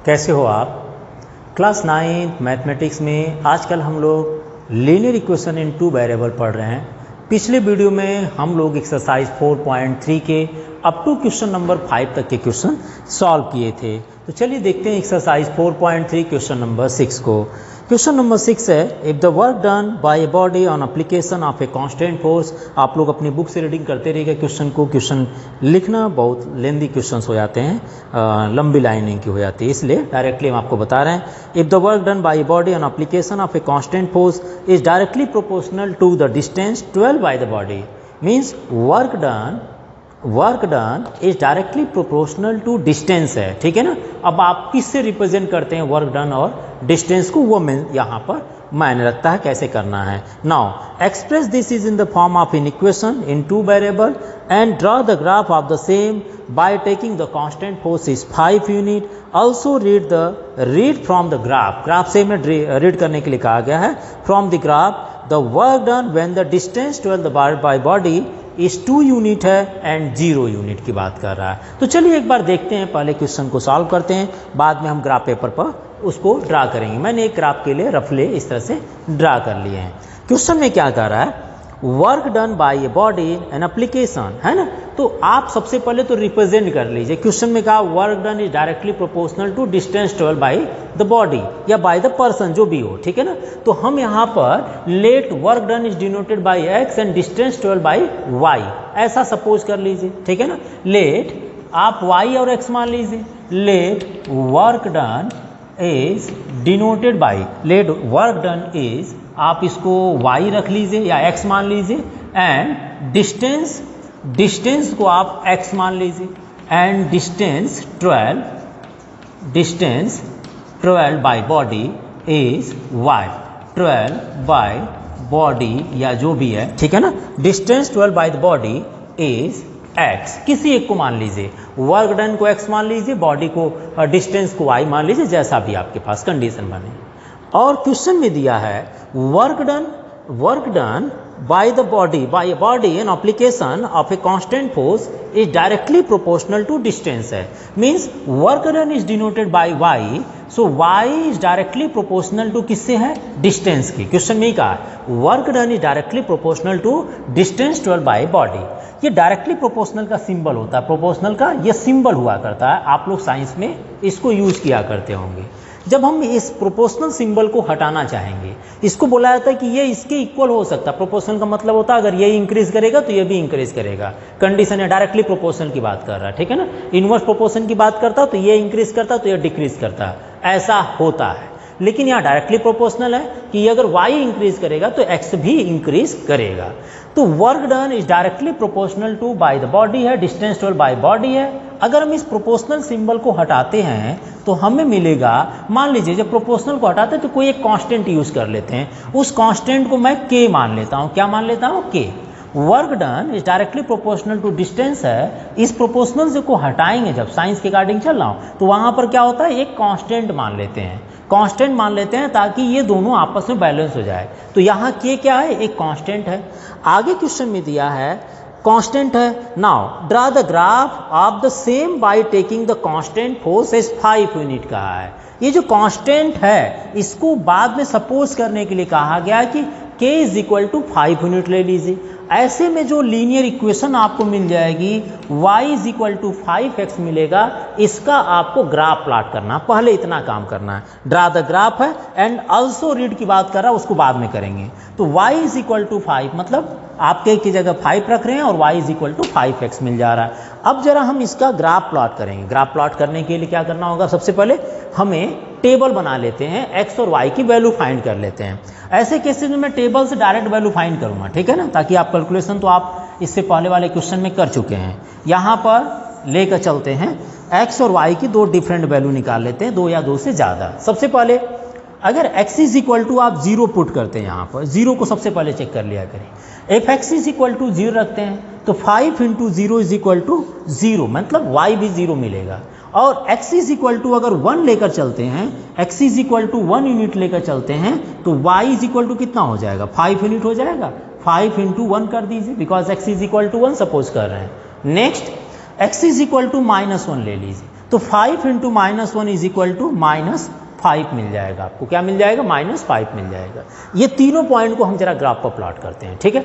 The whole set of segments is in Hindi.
कैसे हो आप? क्लास 9 मैथमेटिक्स में आजकल हम लोग linear equation in two variable पढ़ रहे हैं। पिछले वीडियो में हम लोग एक्सरसाइज 4.3 के अप टू क्वेश्चन नंबर 5 तक के क्वेश्चन सॉल्व किए थे। तो चलिए देखते हैं एक्सरसाइज 4.3 क्वेश्चन नंबर 6 को। क्वेश्चन नंबर 6 है, if the work done by a body on application of a constant force. आप लोग अपनी बुक से रीडिंग करते रहिएगा क्वेश्चन को। क्वेश्चन लिखना बहुत लेंदी क्वेश्चंस हो जाते हैं, लंबी लाइनिंग की हो जाती है, इसलिए डायरेक्टली हम आपको बता रहे हैं। If the work done by a body on application of a constant force is directly proportional to the distance 12 by the body, means work done is directly proportional to distance है, ठीक है ना। अब आप किससे रिप्रेजेंट करते हैं वर्क डन और डिस्टेंस को, वो यहाँ पर मायने रखता है कैसे करना है। Now express this is in the form of in equation in two variable and draw the graph of the same by taking the constant force is 5 unit. Also read from the graph से में रीड करने के लिए कहा गया है। From the graph the work done when the distance 12 by body इस 2 यूनिट है एंड 0 यूनिट की बात कर रहा है। तो चलिए एक बार देखते हैं, पहले क्वेश्चन को सॉल्व करते हैं, बाद में हम ग्राफ पेपर पर उसको ड्रा करेंगे। मैंने एक ग्राफ के लिए रफली इस तरह से ड्रा कर लिए हैं। क्वेश्चन में क्या कर रहा है, work done by a body an application, है ना। तो आप सबसे पहले तो रिप्रेजेंट कर लीजिए। क्वेश्चन में कहा work done is directly proportional to distance 12 by the body या बाय द पर्सन, जो भी हो, ठीक है ना। तो हम यहाँ पर let work done is denoted by X and distance 12 by Y, ऐसा सपोज कर लीजिए, ठीक है ना। लेट आप वाई और एक्स मान लीजिए। Let work done is denoted by, let work done is, आप इसको y रख लीजिए या x मान लीजिए, एंड डिस्टेंस को आप x मान लीजिए, and distance 12 by body is y, 12 by body या जो भी है, ठीक है ना। Distance 12 by the body is x, किसी एक को मान लीजिए, वर्क डन को x मान लीजिए, बॉडी को डिस्टेंस को y मान लीजिए, जैसा भी आपके पास कंडीशन बने। और क्वेश्चन में दिया है work done by the body an application of a constant force is directly proportional to distance है, means work done is denoted by Y, so Y is directly proportional to किससे है, डिस्टेंस की। क्वेश्चन में ही कहा work done is directly proportional to distance 12 by body. ये डायरेक्टली प्रोपोर्शनल का सिंबल होता है, प्रोपोर्शनल का ये सिंबल हुआ करता है, आप लोग साइंस में इसको यूज किया करते होंगे। जब हम इस प्रोपोर्शनल सिंबल को हटाना चाहेंगे, इसको बोला जाता है कि ये इसके इक्वल हो सकता है। प्रोपोर्शनल का मतलब होता है अगर ये इंक्रीज करेगा तो ये भी इंक्रीज करेगा, कंडीशन है। डायरेक्टली प्रोपोर्शनल की बात कर रहा है, ठीक है ना। इनवर्स प्रोपोर्शन की बात करता तो ये इंक्रीज करता तो ये डिक्रीज करता, ऐसा होता है। लेकिन यहाँ डायरेक्टली प्रोपोर्शनल है कि अगर y इंक्रीज करेगा तो x भी इंक्रीज करेगा। तो work done is directly proportional to by the body है, डिस्टेंस 12 बाय बॉडी है। अगर हम इस प्रोपोर्शनल सिंबल को हटाते हैं तो हमें मिलेगा, मान लीजिए जब प्रोपोर्शनल को हटाते हैं तो कोई एक कांस्टेंट यूज कर लेते हैं, उस कांस्टेंट को मैं k मान लेता हूँ। क्या मान लेता हूँ, k। Work done is directly proportional to distance है, इस प्रोपोर्शनल से को हटाएंगे जब साइंस के अकॉर्डिंग चल रहा हूँ तो वहाँ पर क्या होता है, एक कांस्टेंट मान लेते हैं, कांस्टेंट मान लेते हैं ताकि ये दोनों आपस में बैलेंस हो जाए। तो यहाँ k क्या है, एक कांस्टेंट है। आगे क्वेश्चन में दिया है कांस्टेंट है। Now draw the graph of the same by taking the constant force as 5 unit कहा है। ये जो कांस्टेंट है इसको बाद में सपोज करने के लिए कहा गया है कि k is equal to 5 unit ले लीजिए। ऐसे में जो लीनियर इक्वेशन आपको मिल जाएगी y is equal to 5x मिलेगा, इसका आपको ग्राफ प्लॉट करना, पहले इतना काम करना है। ड्रा द ग्राफ है एंड ऑल्सो रीड की बात कर रहा है, उसको बाद में करेंगे। तो y इज इक्वल टू 5 मतलब आप k की जगह 5 रख रहे हैं और y is equal to 5x मिल जा रहा है। अब जरा हम इसका ग्राफ प्लॉट करेंगे। ग्राफ प्लॉट करने के लिए क्या करना होगा, सबसे पहले हमें टेबल बना लेते हैं, x और y की वैल्यू फाइंड कर लेते हैं। ऐसे केसेस में मैं टेबल से डायरेक्ट वैल्यू फाइंड करूंगा, ठीक है ना, ताकि आप कैलकुलेशन तो आप इससे पहले वाले क्वेश्चन में कर चुके हैं। यहाँ पर लेकर चलते हैं x और y की दो डिफरेंट वैल्यू निकाल लेते हैं, 2 या 2 से ज़्यादा। सबसे पहले अगर x इज इक्वल टू आप 0 पुट करते हैं, यहाँ पर 0 को सबसे पहले चेक कर लिया करें। F X is equal to 0 रखते हैं तो 5 इंटू 0 इज इक्वल टू 0, मतलब y भी 0 मिलेगा। और x इज इक्वल टू अगर 1 लेकर चलते हैं, x is equal to 1 unit लेकर चलते हैं तो y इज इक्वल टू कितना हो जाएगा, 5 यूनिट हो जाएगा। 5 इंटू 1 कर दीजिए because x is equal to 1 suppose कर रहे हैं। Next x is equal to -1 ले लीजिए। तो 5 इंटू -1 इज इक्वल टू -5 मिल जाएगा आपको। क्या मिल जाएगा? -5 मिल जाएगा। ये तीनों पॉइंट को हम जरा ग्राफ पर प्लॉट करते हैं, ठीक है।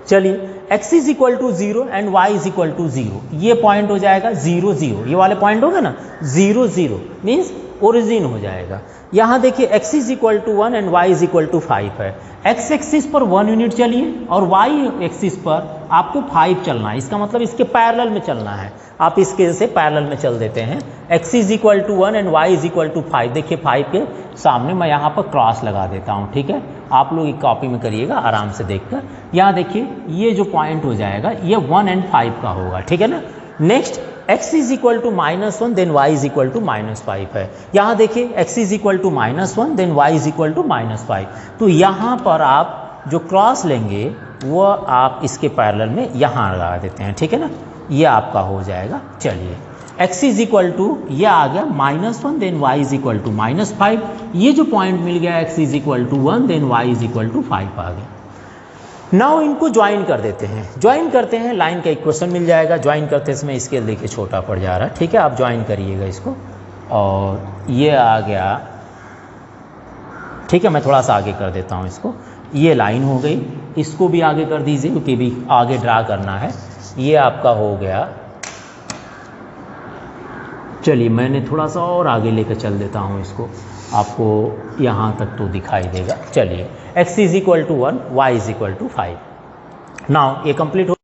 चलिए, x is equal to 0 and y is equal to 0, ये पॉइंट हो जाएगा 0 0, ये वाले पॉइंट हो गए ना 0 0 मीन्स ओरिजिन हो जाएगा। यहाँ देखिए x is equal to 1 and y is equal to 5 है। x एक्सिस पर 1 यूनिट चलिए और y एक्सिस पर आपको 5 चलना है, इसका मतलब इसके पैरेलल में चलना है। आप इसके से पैरेलल में चल देते हैं। x is equal to 1 and y is equal to 5। देखिए 5 के सामने मैं यहाँ पर क्रॉस लगा देता हूँ, ठीक है। आप लोग एक कॉपी में करिएगा आराम से देखकर। यहाँ देखिए ये जो पॉइंट हो जाएगा ये 1 एंड 5 का होगा, ठीक है ना। Next x is equal to -1 then y is equal to -5 है। यहाँ देखिए x is equal to -1 then y is equal to -5। तो यहाँ पर आप जो क्रॉस लेंगे वो आप इसके पैरेलल में यहाँ लगा देते हैं, ठीक है ना। ये आपका हो जाएगा। चलिए, x इज इक्वल टू ये आ गया -1 then y is equal to -5। ये जो पॉइंट मिल गया x is equal to 1 then y is equal to 5 आ गया। नाउ इनको ज्वाइन कर देते हैं। ज्वाइन करते हैं, लाइन का इक्वेशन मिल जाएगा। ज्वाइन करते समय स्केल देखिए छोटा पड़ जा रहा है, ठीक है। आप ज्वाइन करिएगा इसको और ये आ गया, ठीक है। मैं थोड़ा सा आगे कर देता हूँ इसको। ये लाइन हो गई, इसको भी आगे कर दीजिए क्योंकि भी आगे ड्रा करना है। ये आपका हो गया। चलिए, मैंने थोड़ा सा और आगे लेकर चल देता हूँ इसको, आपको यहाँ तक तो दिखाई देगा। चलिए, x is equal to 1, y is equal to 5। Now ये कंप्लीट हो।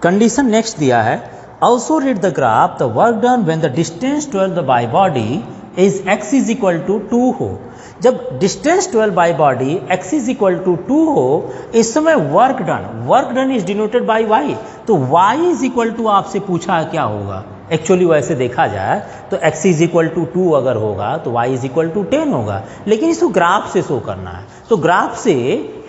कंडीशन नेक्स्ट दिया है, also read the graph the work done when the distance 12 by body is x is equal to 2 हो। जब distance 12 by body x is equal to 2 हो, इस समय work done is denoted by y। तो y इज इक्वल टू आपसे पूछा क्या होगा। एक्चुअली वैसे देखा जाए तो x इज इक्वल टू 2 अगर होगा तो y इज इक्वल टू 10 होगा, लेकिन इसको ग्राफ से शो करना है। तो ग्राफ से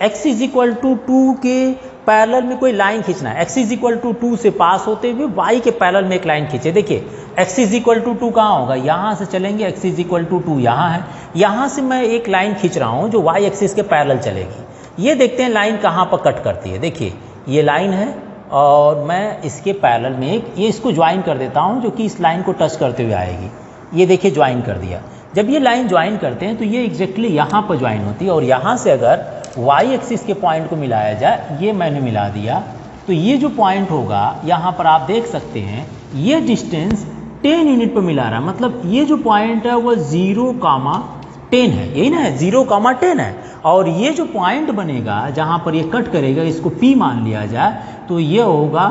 x इज इक्वल टू 2 के पैरेलल में कोई लाइन खींचना है। x इज इक्वल टू 2 से पास होते हुए y के पैरेलल में एक लाइन खींचे। देखिए x इज इक्वल टू 2 कहाँ होगा, यहाँ से चलेंगे। x इज इक्वल टू 2 यहाँ है, यहाँ से मैं एक लाइन खींच रहा हूँ जो y एक्सिस के पैरेलल चलेगी। ये देखते हैं लाइन कहाँ पर कट करती है। देखिए ये लाइन है और मैं इसके पैरेलल में ये इसको ज्वाइन कर देता हूँ जो कि इस लाइन को टच करते हुए आएगी। ये देखिए ज्वाइन कर दिया। जब ये लाइन ज्वाइन करते हैं तो ये एग्जैक्टली यहाँ पर ज्वाइन होती है और यहाँ से अगर y एक्सिस के पॉइंट को मिलाया जाए, ये मैंने मिला दिया, तो ये जो पॉइंट होगा यहाँ पर आप देख सकते हैं ये डिस्टेंस 10 यूनिट पर मिला रहा है। मतलब ये जो पॉइंट है वो 0,10 है, यही ना है, 0,10 है। और ये जो पॉइंट बनेगा जहाँ पर ये कट करेगा, इसको P मान लिया जाए तो ये होगा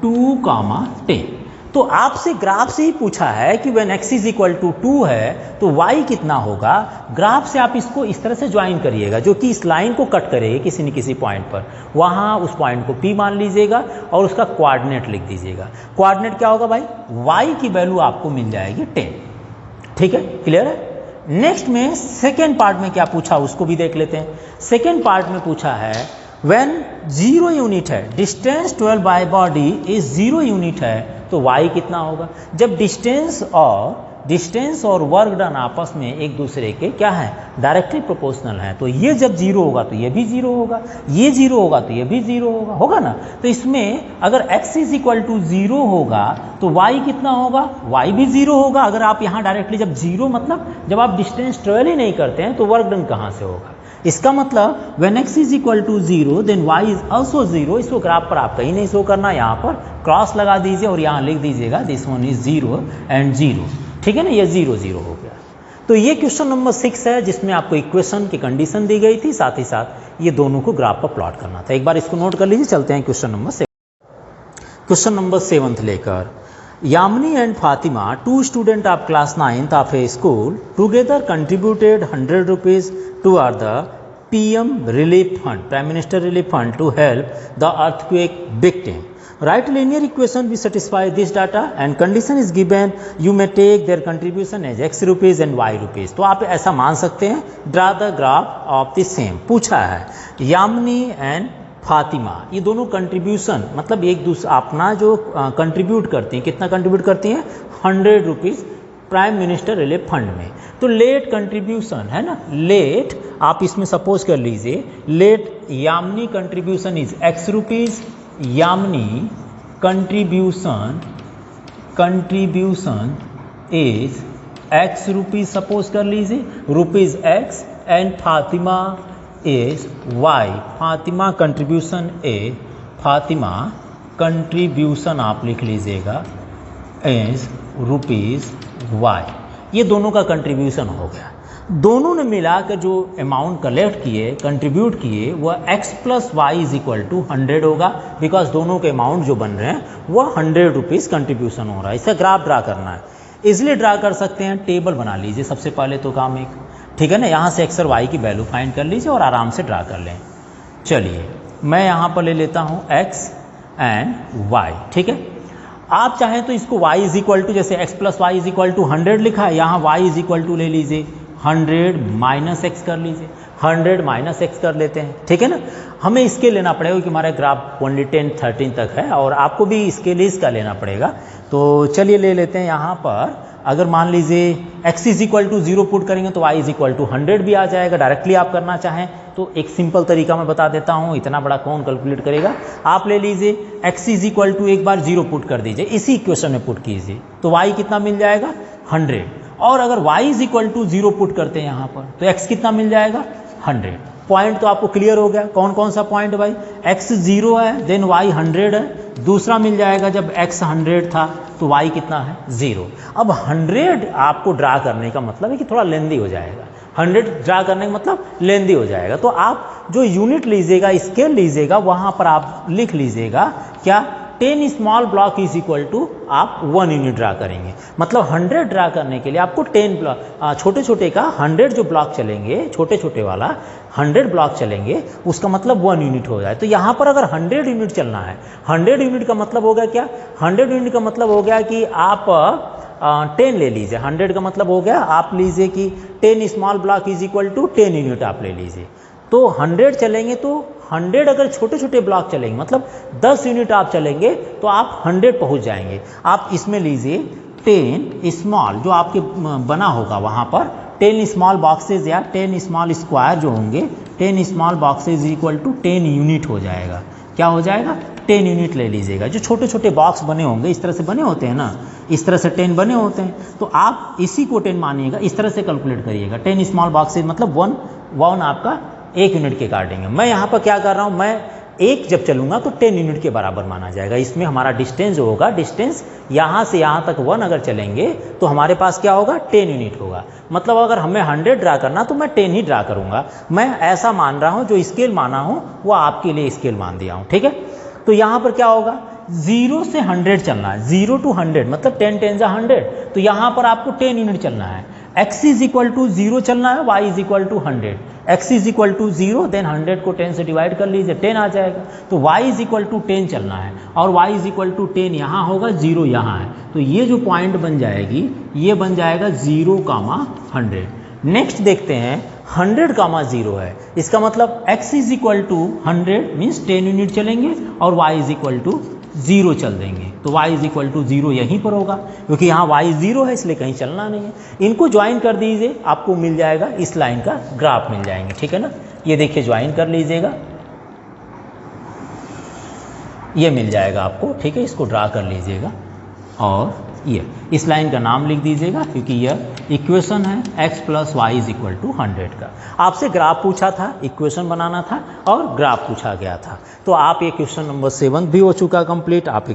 2,10। तो आपसे ग्राफ से ही पूछा है कि when x is equal to 2 है तो y कितना होगा। ग्राफ से आप इसको इस तरह से ज्वाइन करिएगा जो कि इस लाइन को कट करेगी किसी न किसी पॉइंट पर। वहाँ उस पॉइंट को P मान लीजिएगा और उसका कोऑर्डिनेट लिख दीजिएगा। कोऑर्डिनेट क्या होगा भाई, y की वैल्यू आपको मिल जाएगी 10। ठीक है, क्लियर है। नेक्स्ट में सेकेंड पार्ट में क्या पूछा उसको भी देख लेते हैं। सेकेंड पार्ट में पूछा है व्हेन 0 यूनिट है, distance 12 by body is 0 unit है तो y कितना होगा। जब डिस्टेंस और वर्क डन आपस में एक दूसरे के क्या है, डायरेक्टली प्रोपोर्शनल है, तो ये जब 0 होगा तो ये भी 0 होगा, ये 0 होगा तो ये भी 0 होगा, होगा ना। तो इसमें अगर x इज इक्वल टू 0 होगा तो y कितना होगा, y भी 0 होगा। अगर आप यहाँ डायरेक्टली जब 0 मतलब जब आप डिस्टेंस ट्रेवल ही नहीं करते हैं तो वर्क डन कहाँ से होगा। इसका मतलब when x is equal to 0 then y is also 0। इसको ग्राफ पर आप कहीं नहीं शो करना, यहाँ पर क्रॉस लगा दीजिए और यहाँ लिख दीजिएगा दिस वन इज 0 एंड 0। ठीक है ना, ये 0 0 हो गया। तो ये क्वेश्चन नंबर 6 है जिसमें आपको इक्वेशन की कंडीशन दी गई थी, साथ ही साथ ये दोनों को ग्राफ पर प्लॉट करना था। एक बार इसको नोट कर लीजिए। चलते हैं क्वेश्चन नंबर 7। क्वेश्चन नंबर 7 लेकर, Yamini and Fatima, 2 student of class 9th of A school, together contributed 100 rupees toward the PM relief fund, Prime Minister relief fund, to help the earthquake victim. Write linear equation which satisfy this data and condition is given. You may take their contribution as x rupees and y rupees. तो आप ऐसा मान सकते हैं, draw the graph of the same. पूछा है यामिनी एंड फातिमा, ये दोनों कंट्रीब्यूशन मतलब एक दूसरे अपना जो कंट्रीब्यूट करती हैं, कितना कंट्रीब्यूट करती हैं, 100 rupees prime minister relief fund में। तो लेट कंट्रीब्यूशन है ना, लेट आप इसमें सपोज कर लीजिए, let Yamini contribution is x rupees, Yamini contribution is X rupees suppose कर लीजिए, rupees X and Fatima is Y, Fatima contribution a, Fatima contribution आप लिख लीजिएगा इज रुपीज़ वाई। ये दोनों का कंट्रीब्यूशन हो गया। दोनों ने मिलाकर जो अमाउंट कलेक्ट किए, कंट्रीब्यूट किए, वह x plus Y is equal to 100 होगा, बिकॉज दोनों के अमाउंट जो बन रहे हैं वह 100 रुपीज़ कंट्रीब्यूशन हो रहा है। इसका ग्राफ ड्रा करना है, इसलिए ड्रा कर सकते हैं, टेबल बना लीजिए सबसे पहले तो काम एक, ठीक है ना। यहाँ से x और y की वैल्यू फाइंड कर लीजिए और आराम से ड्रा कर लें। चलिए मैं यहाँ पर ले लेता हूँ x एंड y, ठीक है। आप चाहें तो इसको y इज इक्वल टू, जैसे x plus Y is equal to 100 लिखा है, यहाँ y इज इक्वल टू ले लीजिए 100 माइनस एक्स कर लीजिए, 100 माइनस एक्स कर लेते हैं, ठीक है ना। हमें इसके लेना पड़ेगा क्योंकि हमारा ग्राफ ओनली 10 13 तक है और आपको भी इसके लिए इसका लेना पड़ेगा। तो चलिए ले लेते हैं यहाँ पर, अगर मान लीजिए x is equal to 0 put करेंगे तो y इज इक्वल टू 100 भी आ जाएगा। डायरेक्टली आप करना चाहें तो एक सिंपल तरीका मैं बता देता हूँ, इतना बड़ा कौन कैलकुलेट करेगा। आप ले लीजिए x इज इक्वल टू एक बार 0 पुट कर दीजिए, इसी इक्वेशन में पुट कीजिए, तो y कितना मिल जाएगा 100। और अगर y is equal to 0 put करते हैं यहाँ पर तो x कितना मिल जाएगा 100। पॉइंट तो आपको क्लियर हो गया, कौन कौन सा पॉइंट भाई, x 0 है, देन y 100 है, दूसरा मिल जाएगा जब x 100 था तो y कितना है 0। अब 100 आपको ड्रा करने का मतलब है कि थोड़ा लेंदी हो जाएगा, 100 ड्रा करने का मतलब लेंदी हो जाएगा। तो आप जो यूनिट लीजिएगा, स्केल लीजिएगा, वहाँ पर आप लिख लीजिएगा क्या, 10 small block is equal to आप 1 यूनिट ड्रा करेंगे। मतलब 100 ड्रा करने के लिए आपको 10 ब्लॉक, छोटे छोटे का 100 जो ब्लॉक चलेंगे, छोटे छोटे वाला 100 ब्लॉक चलेंगे, उसका मतलब 1 यूनिट हो जाए। तो यहाँ पर अगर 100 यूनिट चलना है, 100 यूनिट का मतलब हो गया क्या, 100 यूनिट का मतलब हो गया कि आप 10 ले लीजिए, 100 का मतलब हो गया आप लीजिए कि 10 small block is equal to 10 unit आप ले लीजिए। तो 100 चलेंगे तो 100 अगर छोटे छोटे ब्लॉक चलेंगे, मतलब 10 यूनिट आप चलेंगे तो आप 100 पहुंच जाएंगे। आप इसमें लीजिए 10 स्मॉल जो आपके बना होगा वहाँ पर 10 स्मॉल बॉक्सेज या 10 स्मॉल स्क्वायर जो होंगे, 10 small boxes equal to 10 unit हो जाएगा। क्या हो जाएगा 10 यूनिट ले लीजिएगा। जो छोटे छोटे बॉक्स बने होंगे, इस तरह से बने होते हैं ना, इस तरह से 10 बने होते हैं, तो आप इसी को 10 मानिएगा, इस तरह से कैलकुलेट करिएगा। 10 स्मॉल बॉक्सेज मतलब 1 आपका 1 यूनिट के काटेंगे। मैं यहाँ पर क्या कर रहा हूँ, मैं 1 जब चलूँगा तो 10 यूनिट के बराबर माना जाएगा। इसमें हमारा डिस्टेंस जो होगा, डिस्टेंस यहाँ से यहाँ तक 1 अगर चलेंगे तो हमारे पास क्या होगा 10 यूनिट होगा। मतलब अगर हमें 100 ड्रा करना तो मैं 10 ही ड्रा करूँगा। मैं ऐसा मान रहा हूँ, जो स्केल माना हूँ वो आपके लिए स्केल मान दिया हूँ, ठीक है। तो यहाँ पर क्या होगा, 0 से 100 चलना है, 0 to 100 मतलब 10 10 जा 100, तो यहाँ पर आपको 10 यूनिट चलना है। x इज इक्वल टू 0 चलना है, y is equal to 100, x is equal to 0, then 100 को 10 से डिवाइड कर लीजिए, 10 आ जाएगा। तो y इज इक्वल टू 10 चलना है और y इज इक्वल टू 10 यहाँ होगा, 0 यहाँ है, तो ये जो पॉइंट बन जाएगी ये बन जाएगा 0,100। नेक्स्ट देखते हैं 100,0 है, इसका मतलब x is equal to 100 means 10 unit चलेंगे और y इज इक्वल टू 0 चल देंगे। तो y इज इक्वल टू 0 यहीं पर होगा, क्योंकि यहाँ y 0 है इसलिए कहीं चलना नहीं है। इनको ज्वाइन कर दीजिए, आपको मिल जाएगा इस लाइन का ग्राफ मिल जाएंगे, ठीक है ना। ये देखिए ज्वाइन कर लीजिएगा, ये मिल जाएगा आपको, ठीक है। इसको ड्रा कर लीजिएगा और ये इस लाइन का नाम लिख दीजिएगा, क्योंकि यह इक्वेशन है x plus Y is equal to 100 का। आपसे ग्राफ पूछा था, इक्वेशन बनाना था और ग्राफ पूछा गया था। तो आप ये क्वेश्चन नंबर 7 भी हो चुका कंप्लीट। आप